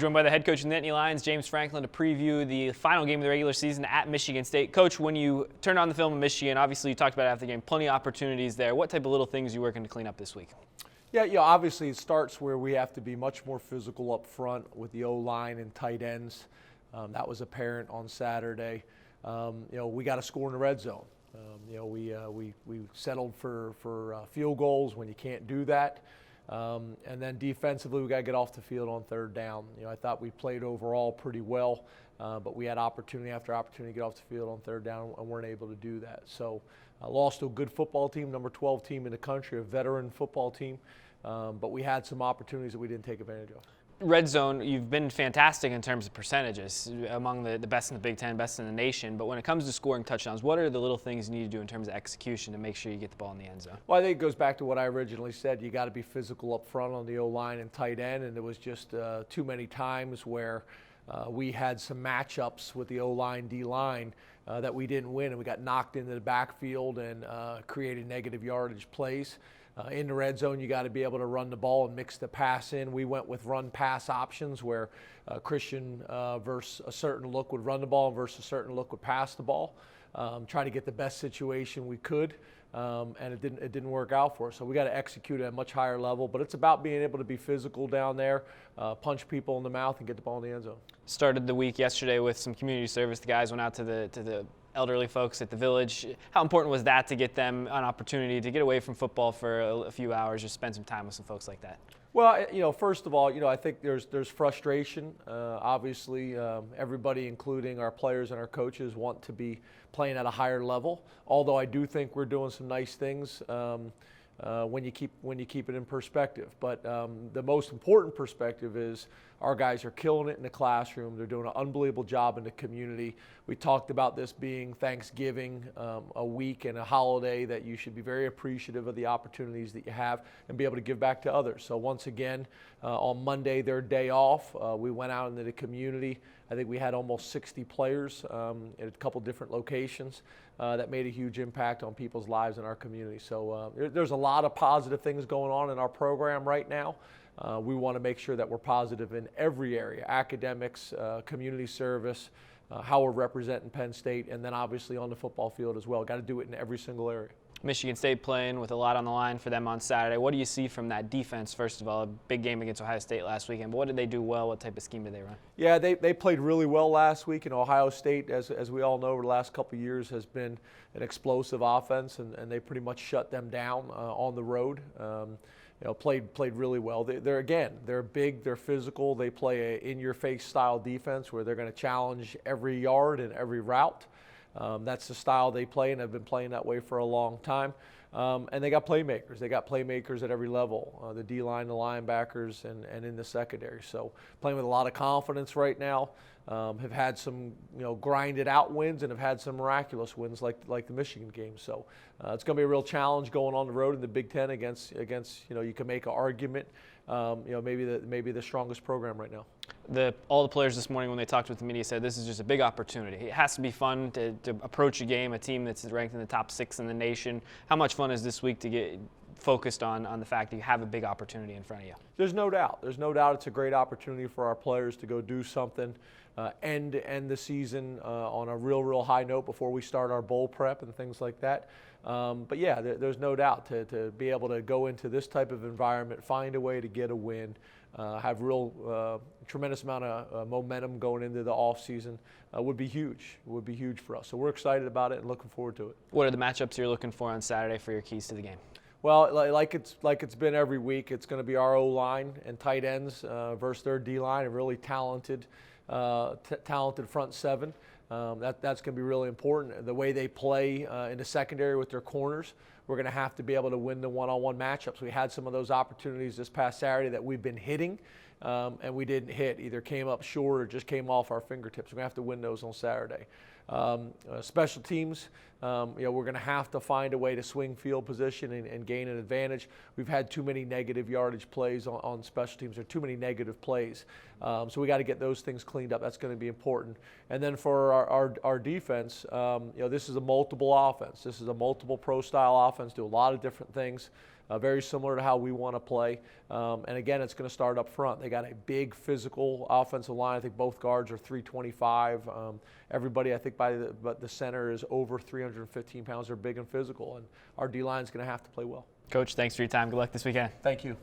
joined by the head coach of the Nittany Lions, James Franklin, to preview the final game of the regular season at Michigan State. Coach, when you turned on the film in Michigan, obviously you talked about it after the game, plenty of opportunities there. What type of little things are you working to clean up this week? Yeah, obviously it starts where we have to be much more physical up front with the O-line and tight ends. That was apparent on Saturday. We got to score in the red zone. We settled for field goals when you can't do that. And then defensively, we got to get off the field on third down. I thought we played overall pretty well, but we had opportunity after opportunity to get off the field on third down and weren't able to do that. So I lost to a good football team, number 12 team in the country, a veteran football team, but we had some opportunities that we didn't take advantage of. Red zone, you've been fantastic in terms of percentages, among the best in the Big Ten, best in the nation. But when it comes to scoring touchdowns, what are the little things you need to do in terms of execution to make sure you get the ball in the end zone? Well, I think it goes back to what I originally said. You got to be physical up front on the O-line and tight end, and there was just too many times where we had some matchups with the O-line, D-line that we didn't win, and we got knocked into the backfield and created negative yardage plays. In the red zone, you got to be able to run the ball and mix the pass in. We went with run-pass options where Christian versus a certain look would run the ball and versus a certain look would pass the ball. Trying to get the best situation we could, and it didn't work out for us. So we got to execute at a much higher level. But it's about being able to be physical down there, punch people in the mouth, and get the ball in the end zone. Started the week yesterday with some community service. The guys went out to the elderly folks at the village. How important was that to get them an opportunity to get away from football for a few hours, just spend some time with some folks like that? Well, first of all, I think there's frustration. Obviously, everybody, including our players and our coaches, want to be playing at a higher level. Although I do think we're doing some nice things when you keep it in perspective. But the most important perspective is our guys are killing it in the classroom. They're doing an unbelievable job in the community. We talked about this being Thanksgiving, a week and a holiday that you should be very appreciative of the opportunities that you have and be able to give back to others. So once again, on Monday, their day off, we went out into the community. I think we had almost 60 players at a couple different locations that made a huge impact on people's lives in our community. So there's a lot of positive things going on in our program right now. We want to make sure that we're positive in every area, academics, community service, how we're representing Penn State, and then obviously on the football field as well. Got to do it in every single area. Michigan State playing with a lot on the line for them on Saturday. What do you see from that defense, first of all? A big game against Ohio State last weekend, but what did they do well? What type of scheme did they run? Yeah, they played really well last week. Ohio State, as we all know, over the last couple of years has been an explosive offense, and they pretty much shut them down on the road. Played really well. They're big, they're physical. They play a in-your-face style defense where they're going to challenge every yard and every route. That's the style they play, and have been playing that way for a long time. And they got playmakers. They got playmakers at every level, the D-line, the linebackers, and in the secondary. So playing with a lot of confidence right now. Have had some grinded out wins and have had some miraculous wins like the Michigan game. So it's going to be a real challenge going on the road in the Big Ten against you can make an argument maybe the strongest program right now. All the players this morning when they talked with the media said this is just a big opportunity. It has to be fun to approach a game, a team that's ranked in the top 6 in the nation. How much fun is this week to get focused on the fact that you have a big opportunity in front of you? There's no doubt. It's a great opportunity for our players to go do something, end the season on a real high note before we start our bowl prep and things like that. But yeah, there's no doubt to be able to go into this type of environment, find a way to get a win, have tremendous amount of momentum going into the off season would be huge. It would be huge for us. So we're excited about it and looking forward to it. What are the matchups you're looking for on Saturday for your keys to the game? Well, like it's been every week, it's going to be our O-line and tight ends versus their D-line, a really talented front seven. That's going to be really important. The way they play in the secondary with their corners, we're going to have to be able to win the one-on-one matchups. We had some of those opportunities this past Saturday that we've been hitting, and we didn't hit. Either came up short or just came off our fingertips. We're going to have to win those on Saturday. Special teams, we're going to have to find a way to swing field position and gain an advantage. We've had too many negative yardage plays on special teams, or too many negative plays. So we got to get those things cleaned up. That's going to be important. And then for our defense, this is a multiple offense. This is a multiple pro-style offense, do a lot of different things. very similar to how we want to play. And again, it's going to start up front. They got a big physical offensive line. I think both guards are 325. Everybody, I think, but the center is over 315 pounds. They're big and physical, and our D line is going to have to play well. Coach, thanks for your time. Good luck this weekend. Thank you.